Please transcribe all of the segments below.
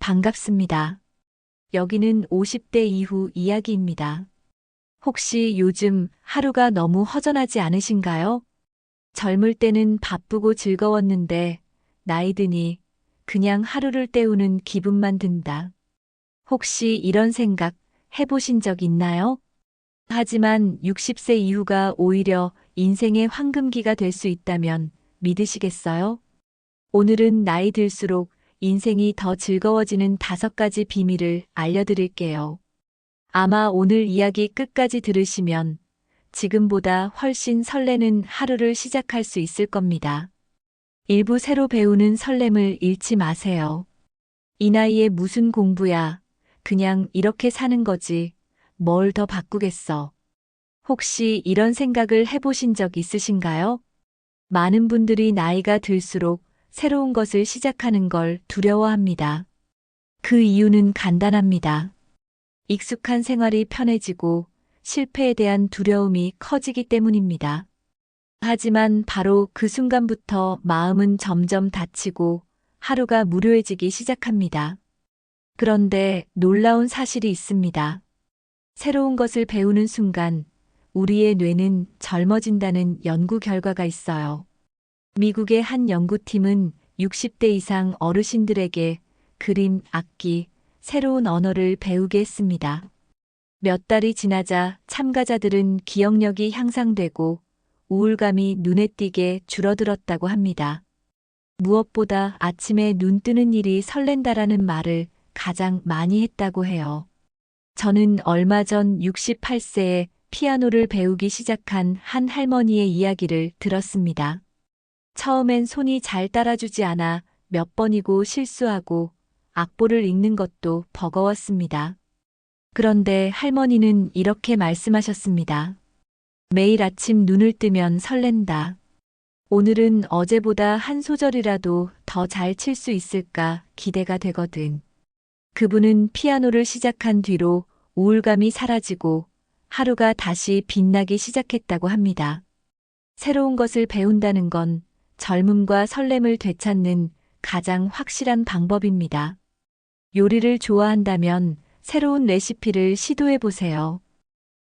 반갑습니다. 여기는 50대 이후 이야기입니다. 혹시 요즘 하루가 너무 허전하지 않으신가요? 젊을 때는 바쁘고 즐거웠는데 나이 드니 그냥 하루를 때우는 기분만 든다. 혹시 이런 생각 해보신 적 있나요? 하지만 60세 이후가 오히려 인생의 황금기가 될 수 있다면 믿으시겠어요? 오늘은 나이 들수록 인생이 더 즐거워지는 5가지 비밀을 알려드릴게요. 아마 오늘 이야기 끝까지 들으시면 지금보다 훨씬 설레는 하루를 시작할 수 있을 겁니다. 일부 새로 배우는 설렘을 잃지 마세요. 이 나이에 무슨 공부야. 그냥 이렇게 사는 거지. 뭘 더 바꾸겠어. 혹시 이런 생각을 해보신 적 있으신가요? 많은 분들이 나이가 들수록 새로운 것을 시작하는 걸 두려워합니다. 그 이유는 간단합니다. 익숙한 생활이 편해지고 실패에 대한 두려움이 커지기 때문입니다. 하지만 바로 그 순간부터 마음은 점점 닫히고 하루가 무료해지기 시작합니다. 그런데 놀라운 사실이 있습니다. 새로운 것을 배우는 순간 우리의 뇌는 젊어진다는 연구 결과가 있어요. 미국의 한 연구팀은 60대 이상 어르신들에게 그림, 악기, 새로운 언어를 배우게 했습니다. 몇 달이 지나자 참가자들은 기억력이 향상되고 우울감이 눈에 띄게 줄어들었다고 합니다. 무엇보다 아침에 눈 뜨는 일이 설렌다라는 말을 가장 많이 했다고 해요. 저는 얼마 전 68세에 피아노를 배우기 시작한 한 할머니의 이야기를 들었습니다. 처음엔 손이 잘 따라주지 않아 몇 번이고 실수하고 악보를 읽는 것도 버거웠습니다. 그런데 할머니는 이렇게 말씀하셨습니다. 매일 아침 눈을 뜨면 설렌다. 오늘은 어제보다 한 소절이라도 더 잘 칠 수 있을까 기대가 되거든. 그분은 피아노를 시작한 뒤로 우울감이 사라지고 하루가 다시 빛나기 시작했다고 합니다. 새로운 것을 배운다는 건 젊음과 설렘을 되찾는 가장 확실한 방법입니다. 요리를 좋아한다면 새로운 레시피를 시도해 보세요.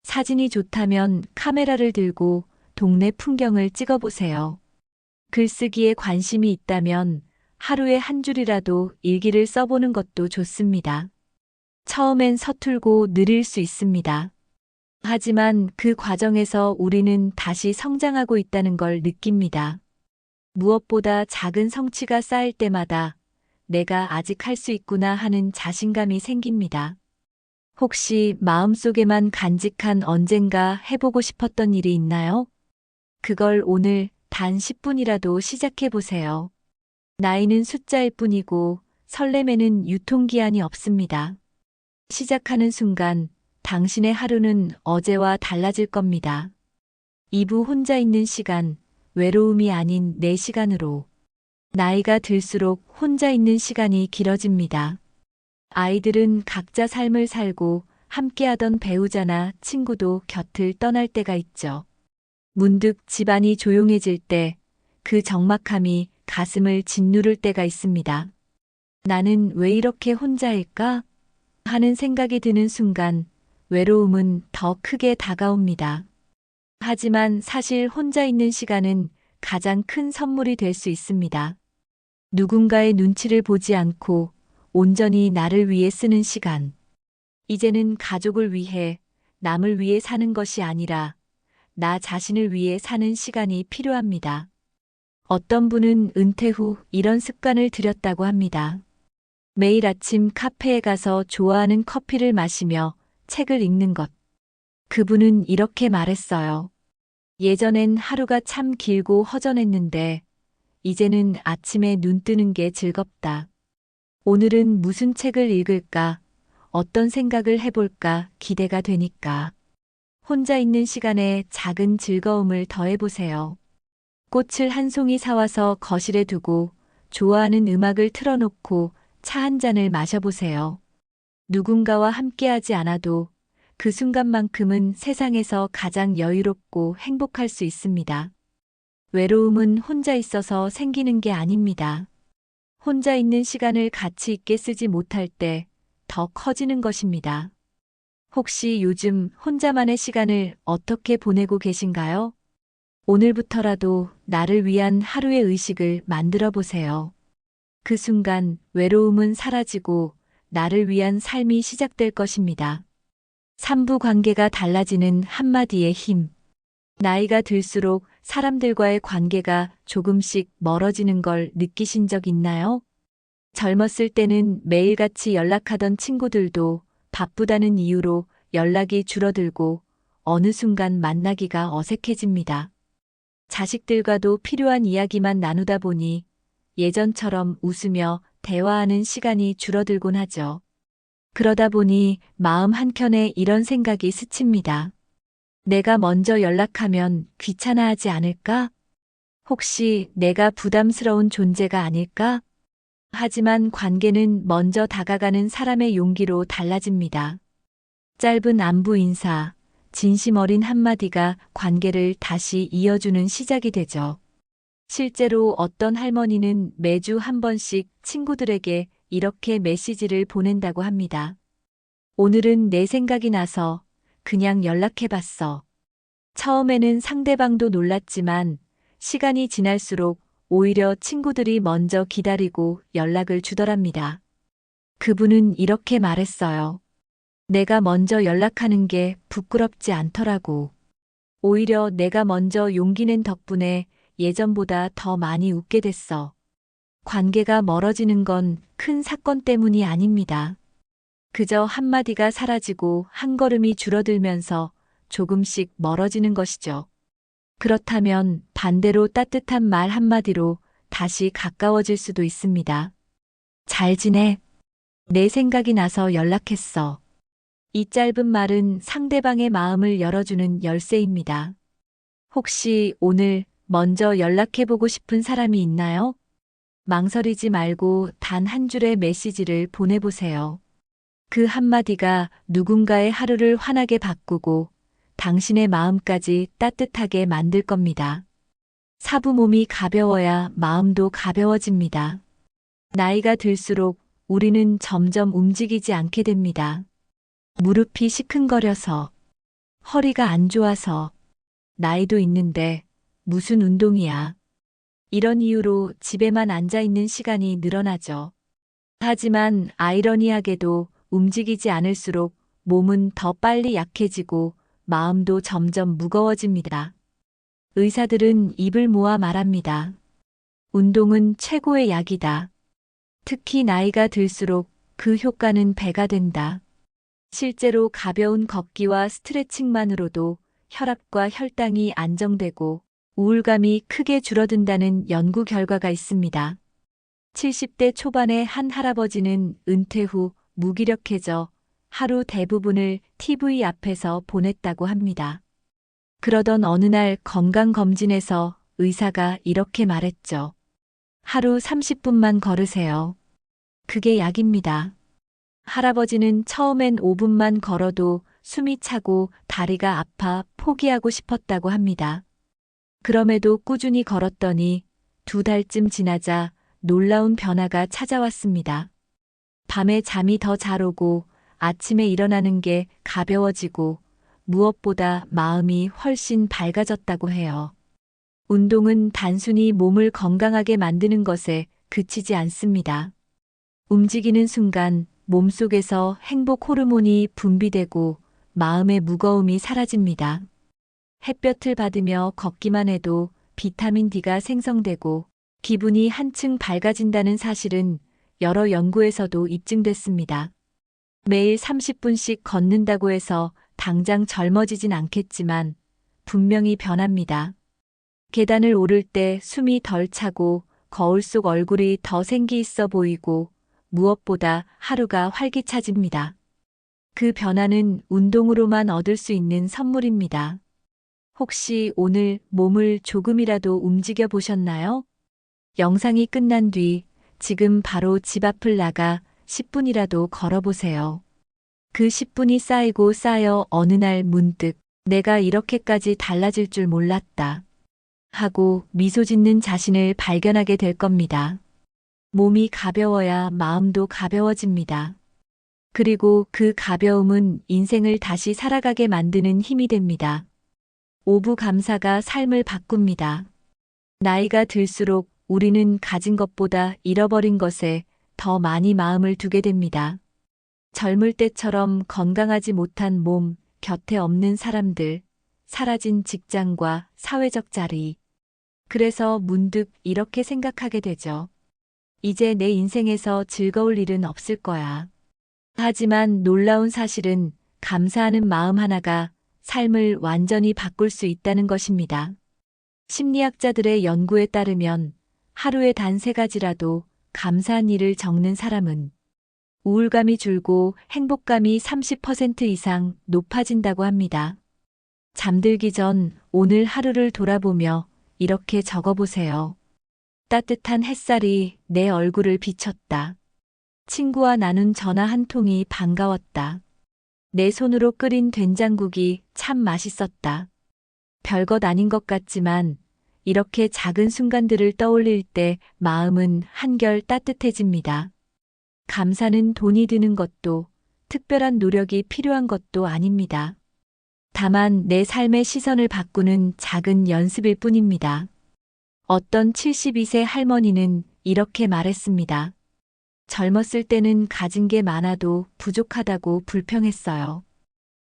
사진이 좋다면 카메라를 들고 동네 풍경을 찍어 보세요. 글쓰기에 관심이 있다면 하루에 한 줄이라도 일기를 써보는 것도 좋습니다. 처음엔 서툴고 느릴 수 있습니다. 하지만 그 과정에서 우리는 다시 성장하고 있다는 걸 느낍니다. 무엇보다 작은 성취가 쌓일 때마다 내가 아직 할 수 있구나 하는 자신감이 생깁니다. 혹시 마음속에만 간직한 언젠가 해보고 싶었던 일이 있나요? 그걸 오늘 단 10분이라도 시작해 보세요. 나이는 숫자일 뿐이고 설렘에는 유통기한이 없습니다. 시작하는 순간 당신의 하루는 어제와 달라질 겁니다. 2부 혼자 있는 시간, 외로움이 아닌 내 시간으로. 나이가 들수록 혼자 있는 시간이 길어집니다. 아이들은 각자 삶을 살고 함께하던 배우자나 친구도 곁을 떠날 때가 있죠. 문득 집안이 조용해질 때 그 적막함이 가슴을 짓누를 때가 있습니다. 나는 왜 이렇게 혼자일까? 하는 생각이 드는 순간 외로움은 더 크게 다가옵니다. 하지만 사실 혼자 있는 시간은 가장 큰 선물이 될 수 있습니다. 누군가의 눈치를 보지 않고 온전히 나를 위해 쓰는 시간. 이제는 가족을 위해, 남을 위해 사는 것이 아니라 나 자신을 위해 사는 시간이 필요합니다. 어떤 분은 은퇴 후 이런 습관을 들였다고 합니다. 매일 아침 카페에 가서 좋아하는 커피를 마시며 책을 읽는 것. 그분은 이렇게 말했어요. 예전엔 하루가 참 길고 허전했는데 이제는 아침에 눈 뜨는 게 즐겁다. 오늘은 무슨 책을 읽을까? 어떤 생각을 해볼까? 기대가 되니까. 혼자 있는 시간에 작은 즐거움을 더해보세요. 꽃을 한 송이 사와서 거실에 두고 좋아하는 음악을 틀어놓고 차 한 잔을 마셔보세요. 누군가와 함께하지 않아도 그 순간만큼은 세상에서 가장 여유롭고 행복할 수 있습니다. 외로움은 혼자 있어서 생기는 게 아닙니다. 혼자 있는 시간을 가치 있게 쓰지 못할 때 더 커지는 것입니다. 혹시 요즘 혼자만의 시간을 어떻게 보내고 계신가요? 오늘부터라도 나를 위한 하루의 의식을 만들어 보세요. 그 순간 외로움은 사라지고 나를 위한 삶이 시작될 것입니다. 삼부 관계가 달라지는 한마디의 힘. 나이가 들수록 사람들과의 관계가 조금씩 멀어지는 걸 느끼신 적 있나요? 젊었을 때는 매일같이 연락하던 친구들도 바쁘다는 이유로 연락이 줄어들고 어느 순간 만나기가 어색해집니다. 자식들과도 필요한 이야기만 나누다 보니 예전처럼 웃으며 대화하는 시간이 줄어들곤 하죠. 그러다 보니 마음 한켠에 이런 생각이 스칩니다. 내가 먼저 연락하면 귀찮아하지 않을까? 혹시 내가 부담스러운 존재가 아닐까? 하지만 관계는 먼저 다가가는 사람의 용기로 달라집니다. 짧은 안부 인사, 진심 어린 한마디가 관계를 다시 이어주는 시작이 되죠. 실제로 어떤 할머니는 매주 한 번씩 친구들에게 이렇게 메시지를 보낸다고 합니다. 오늘은 내 생각이 나서 그냥 연락해봤어. 처음에는 상대방도 놀랐지만 시간이 지날수록 오히려 친구들이 먼저 기다리고 연락을 주더랍니다. 그분은 이렇게 말했어요. 내가 먼저 연락하는 게 부끄럽지 않더라고. 오히려 내가 먼저 용기 낸 덕분에 예전보다 더 많이 웃게 됐어. 관계가 멀어지는 건 큰 사건 때문이 아닙니다. 그저 한마디가 사라지고 한 걸음이 줄어들면서 조금씩 멀어지는 것이죠. 그렇다면 반대로 따뜻한 말 한마디로 다시 가까워질 수도 있습니다. 잘 지내? 내 생각이 나서 연락했어. 이 짧은 말은 상대방의 마음을 열어주는 열쇠입니다. 혹시 오늘 먼저 연락해보고 싶은 사람이 있나요? 망설이지 말고 단 한 줄의 메시지를 보내보세요. 그 한마디가 누군가의 하루를 환하게 바꾸고 당신의 마음까지 따뜻하게 만들 겁니다. 사부 몸이 가벼워야 마음도 가벼워집니다. 나이가 들수록 우리는 점점 움직이지 않게 됩니다. 무릎이 시큰거려서, 허리가 안 좋아서, 나이도 있는데 무슨 운동이야. 이런 이유로 집에만 앉아 있는 시간이 늘어나죠. 하지만 아이러니하게도 움직이지 않을수록 몸은 더 빨리 약해지고 마음도 점점 무거워집니다. 의사들은 입을 모아 말합니다. 운동은 최고의 약이다. 특히 나이가 들수록 그 효과는 배가 된다. 실제로 가벼운 걷기와 스트레칭만으로도 혈압과 혈당이 안정되고 우울감이 크게 줄어든다는 연구 결과가 있습니다. 70대 초반의 한 할아버지는 은퇴 후 무기력해져 하루 대부분을 TV 앞에서 보냈다고 합니다. 그러던 어느 날 건강검진에서 의사가 이렇게 말했죠. 하루 30분만 걸으세요. 그게 약입니다. 할아버지는 처음엔 5분만 걸어도 숨이 차고 다리가 아파 포기하고 싶었다고 합니다. 그럼에도 꾸준히 걸었더니 2달쯤 지나자 놀라운 변화가 찾아왔습니다. 밤에 잠이 더 잘 오고 아침에 일어나는 게 가벼워지고 무엇보다 마음이 훨씬 밝아졌다고 해요. 운동은 단순히 몸을 건강하게 만드는 것에 그치지 않습니다. 움직이는 순간 몸속에서 행복 호르몬이 분비되고 마음의 무거움이 사라집니다. 햇볕을 받으며 걷기만 해도 비타민 D가 생성되고 기분이 한층 밝아진다는 사실은 여러 연구에서도 입증됐습니다. 매일 30분씩 걷는다고 해서 당장 젊어지진 않겠지만 분명히 변합니다. 계단을 오를 때 숨이 덜 차고 거울 속 얼굴이 더 생기 있어 보이고 무엇보다 하루가 활기차집니다. 그 변화는 운동으로만 얻을 수 있는 선물입니다. 혹시 오늘 몸을 조금이라도 움직여 보셨나요? 영상이 끝난 뒤 지금 바로 집 앞을 나가 10분이라도 걸어보세요. 그 10분이 쌓이고 쌓여 어느 날 문득 내가 이렇게까지 달라질 줄 몰랐다 하고 미소 짓는 자신을 발견하게 될 겁니다. 몸이 가벼워야 마음도 가벼워집니다. 그리고 그 가벼움은 인생을 다시 살아가게 만드는 힘이 됩니다. 오부 감사가 삶을 바꿉니다. 나이가 들수록 우리는 가진 것보다 잃어버린 것에 더 많이 마음을 두게 됩니다. 젊을 때처럼 건강하지 못한 몸, 곁에 없는 사람들, 사라진 직장과 사회적 자리. 그래서 문득 이렇게 생각하게 되죠. 이제 내 인생에서 즐거울 일은 없을 거야. 하지만 놀라운 사실은 감사하는 마음 하나가 삶을 완전히 바꿀 수 있다는 것입니다. 심리학자들의 연구에 따르면 하루에 단 3가지라도 감사한 일을 적는 사람은 우울감이 줄고 행복감이 30% 이상 높아진다고 합니다. 잠들기 전 오늘 하루를 돌아보며 이렇게 적어보세요. 따뜻한 햇살이 내 얼굴을 비췄다. 친구와 나눈 전화 한 통이 반가웠다. 내 손으로 끓인 된장국이 참 맛있었다. 별것 아닌 것 같지만 이렇게 작은 순간들을 떠올릴 때 마음은 한결 따뜻해집니다. 감사는 돈이 드는 것도 특별한 노력이 필요한 것도 아닙니다. 다만 내 삶의 시선을 바꾸는 작은 연습일 뿐입니다. 어떤 72세 할머니는 이렇게 말했습니다. 젊었을 때는 가진 게 많아도 부족하다고 불평했어요.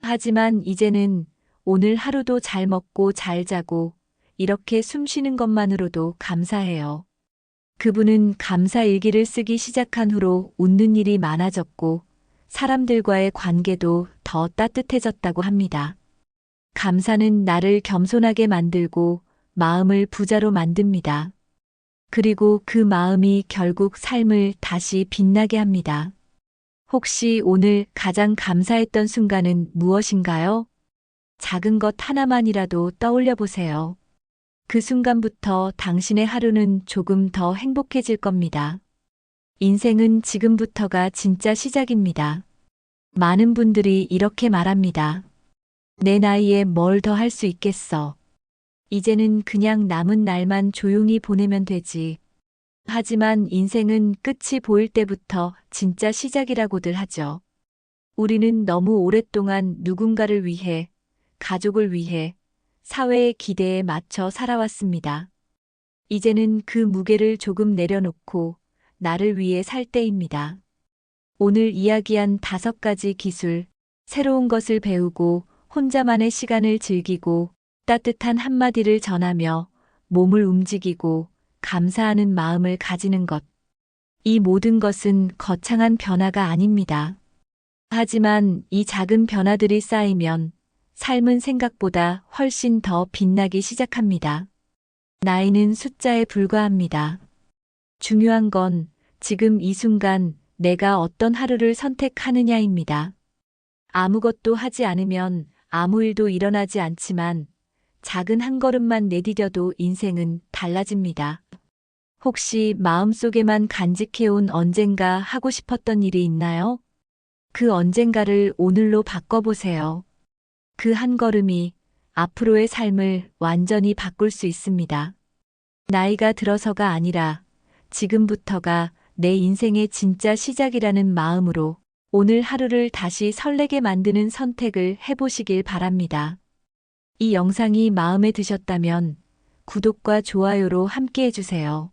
하지만 이제는 오늘 하루도 잘 먹고 잘 자고 이렇게 숨 쉬는 것만으로도 감사해요. 그분은 감사 일기를 쓰기 시작한 후로 웃는 일이 많아졌고 사람들과의 관계도 더 따뜻해졌다고 합니다. 감사는 나를 겸손하게 만들고 마음을 부자로 만듭니다. 그리고 그 마음이 결국 삶을 다시 빛나게 합니다. 혹시 오늘 가장 감사했던 순간은 무엇인가요? 작은 것 하나만이라도 떠올려 보세요. 그 순간부터 당신의 하루는 조금 더 행복해질 겁니다. 인생은 지금부터가 진짜 시작입니다. 많은 분들이 이렇게 말합니다. 내 나이에 뭘 더 할 수 있겠어. 이제는 그냥 남은 날만 조용히 보내면 되지. 하지만 인생은 끝이 보일 때부터 진짜 시작이라고들 하죠. 우리는 너무 오랫동안 누군가를 위해, 가족을 위해, 사회의 기대에 맞춰 살아왔습니다. 이제는 그 무게를 조금 내려놓고 나를 위해 살 때입니다. 오늘 이야기한 5가지 기술, 새로운 것을 배우고 혼자만의 시간을 즐기고 따뜻한 한마디를 전하며 몸을 움직이고 감사하는 마음을 가지는 것. 이 모든 것은 거창한 변화가 아닙니다. 하지만 이 작은 변화들이 쌓이면 삶은 생각보다 훨씬 더 빛나기 시작합니다. 나이는 숫자에 불과합니다. 중요한 건 지금 이 순간 내가 어떤 하루를 선택하느냐입니다. 아무것도 하지 않으면 아무 일도 일어나지 않지만 작은 한 걸음만 내디뎌도 인생은 달라집니다. 혹시 마음속에만 간직해온 언젠가 하고 싶었던 일이 있나요? 그 언젠가를 오늘로 바꿔보세요. 그 한 걸음이 앞으로의 삶을 완전히 바꿀 수 있습니다. 나이가 들어서가 아니라 지금부터가 내 인생의 진짜 시작이라는 마음으로 오늘 하루를 다시 설레게 만드는 선택을 해보시길 바랍니다. 이 영상이 마음에 드셨다면 구독과 좋아요로 함께 해주세요.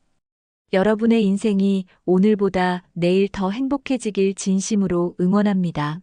여러분의 인생이 오늘보다 내일 더 행복해지길 진심으로 응원합니다.